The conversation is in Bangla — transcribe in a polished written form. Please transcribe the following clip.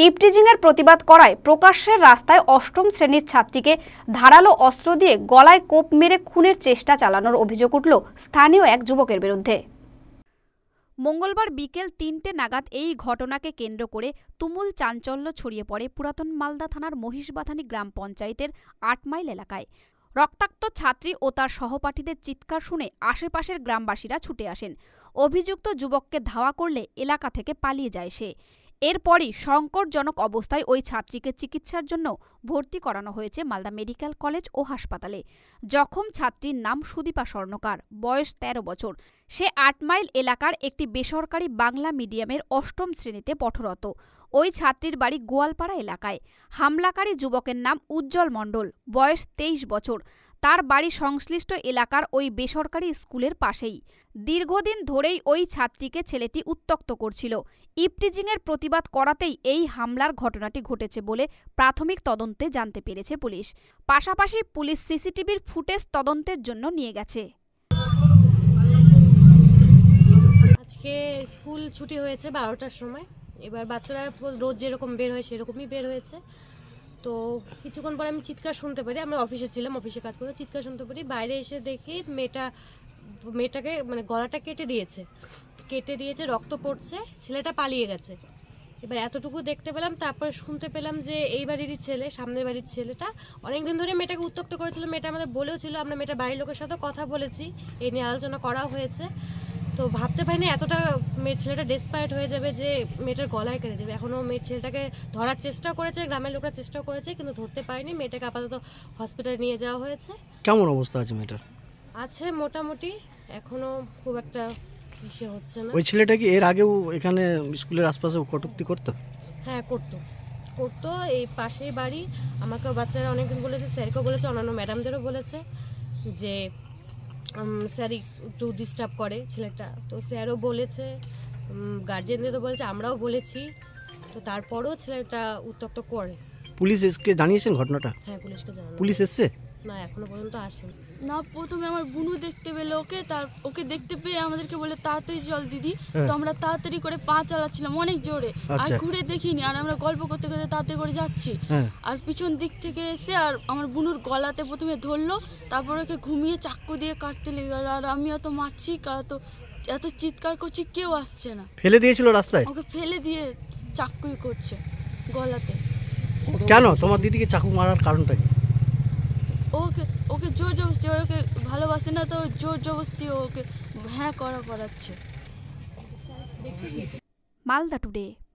ইভটিজিংয়ের প্রতিবাদ করায় প্রকাশ্যের রাস্তায় অষ্টম শ্রেণীর ছাত্রীকে ধারালো অস্ত্র দিয়ে গলায় কোপ মেরে খুনের চেষ্টা চালানোর অভিযোগ উঠল স্থানীয় এক যুবকের বিরুদ্ধে। মঙ্গলবার বিকেল ৩টে নাগাদ এই ঘটনাকে কেন্দ্র করে তুমুল চাঞ্চল্য ছড়িয়ে পড়ে পুরাতন মালদা থানার মহিষবাথানি গ্রাম পঞ্চায়েতের ৮ মাইল এলাকায়। রক্তাক্ত ছাত্রী ও তার সহপাঠীদের চিৎকার শুনে আশেপাশের গ্রামবাসীরা ছুটে আসেন। অভিযুক্ত যুবককে ধাওয়া করলে এলাকা থেকে পালিয়ে যায় সে। এরপরই সংকটজনক অবস্থায় ওই ছাত্রীকে চিকিৎসার জন্য ভর্তি করানো হয়েছে মালদা মেডিকেল কলেজ ও হাসপাতালে। জখম ছাত্রীর নাম সুদীপা স্বর্ণকার, বয়স ১৩ বছর। সে ৮ মাইল এলাকার একটি বেসরকারি বাংলা মিডিয়ামের অষ্টম শ্রেণীতে পঠরত। ওই ছাত্রীর বাড়ি গোয়ালপাড়া এলাকায়। হামলাকারী যুবকের নাম উজ্জ্বল মণ্ডল, বয়স ২৩ বছর। তার বাড়ি সংশ্লিষ্ট এলাকার ওই বেসরকারি স্কুলের পাশেই। দীর্ঘদিন ধরেই ওই ছাত্রীকে ছেলেটি উত্ত্যক্ত করছিল। ইভটিজিংয়ের প্রতিবাদ করাতেই এই হামলার ঘটনাটি ঘটেছে বলে প্রাথমিক তদন্তে জানতে পেরেছে পুলিশ। পাশাপাশি পুলিশ সিসিটিভির ফুটেজ তদন্তের জন্য নিয়ে গেছে। আজকে স্কুল ছুটি হয়েছে 12টার সময়। এবার বাচ্চারা রোজ যেরকম বের হয় সেরকমই বের হয়েছে। তো কিছুক্ষণ পরে আমি চিৎকার শুনতে পারি, আমরা অফিসে ছিলাম, অফিসে কাজ করে চিৎকার শুনতে পারি। বাইরে এসে দেখি মেয়েটাকে মানে গলাটা কেটে দিয়েছে, রক্ত পড়ছে, ছেলেটা পালিয়ে গেছে। এবার এতটুকু দেখতে পেলাম, তারপরে শুনতে পেলাম যে এই বাড়িরই ছেলে, সামনের বাড়ির ছেলেটা অনেকদিন ধরে মেয়েটাকে উত্ত্যক্ত করেছিল। মেয়েটা আমাদের বলেও ছিল, আমরা মেয়েটা বাড়ির লোকের সাথে কথা বলেছি, এই নিয়ে আলোচনা করাও হয়েছে। তো ভাবতে পারিনি এতটা ছেলেটা ডেসপায়ার্ড হয়ে যাবে যে মেয়েটার গলায় কেটে দেবে। এখনও ছেলেটাকে ধরার চেষ্টা করেছে, গ্রামের লোকরা চেষ্টা করেছে, কিন্তু ধরতে পারেনি। মেয়েটাকে আপাতত হসপিটালে নিয়ে যাওয়া হয়েছে। কেমন অবস্থা আছে মেয়েটার? আছে মোটামুটি, এখনো খুব একটা ইসে হচ্ছে না। ওই ছেলেটা কি এর আগেও এখানে স্কুলের আশপাশে কটূক্তি করতো? হ্যাঁ, করতো। এই পাশেই বাড়ি। আমাকে বাচ্চারা অনেকদিন বলেছে, স্যারকেও বলেছে, অন্যান্য ম্যাডামদেরও বলেছে যে স্যার একটু ডিস্টার্ব করে ছেলেটা। তো স্যারও বলেছে, গার্জেনদেরও বলেছে, আমরাও বলেছি। তো তারপরেও ছেলেটা উত্ত্যক্ত করে। পুলিশকে জানিয়েছেন ঘটনাটা? হ্যাঁ, পুলিশকে জানানো। পুলিশ এসছে? না, এখনো পর্যন্ত আসেনি। না, প্রথমে আমার বুনু দেখতে পেলো ওকে দেখতে পেয়ে আমাদেরকে বলে তাড়াতাড়ি চল দিদি। তো আমরা তাড়াতাড়ি করে পা চালাচ্ছিলাম অনেক জোরে, আর ঘুরে দেখিনি। আর আমরা গল্প করতে করতে তাড়াতাড়ি করে যাচ্ছি, আর পিছন দিক থেকে এসে আর আমার বুনুর গলাতে প্রথমে ধরলো, তারপর ওকে ঘুমিয়ে চাকু দিয়ে কাটতে লেগে গেল। আর আমি অত মারছি, এত চিৎকার করছি, কেউ আসছে না। ফেলে দিয়েছিল রাস্তায়? ওকে ফেলে দিয়ে চাকুই করছে গলাতে। কেন তোমার দিদিকে চাকু মারার কারণটা কি? ওকে জোর জবরদস্তি, ওকে ভালোবাসে না তো জোর জবরদস্তি ওকে করাচ্ছে। মালদা টুডে।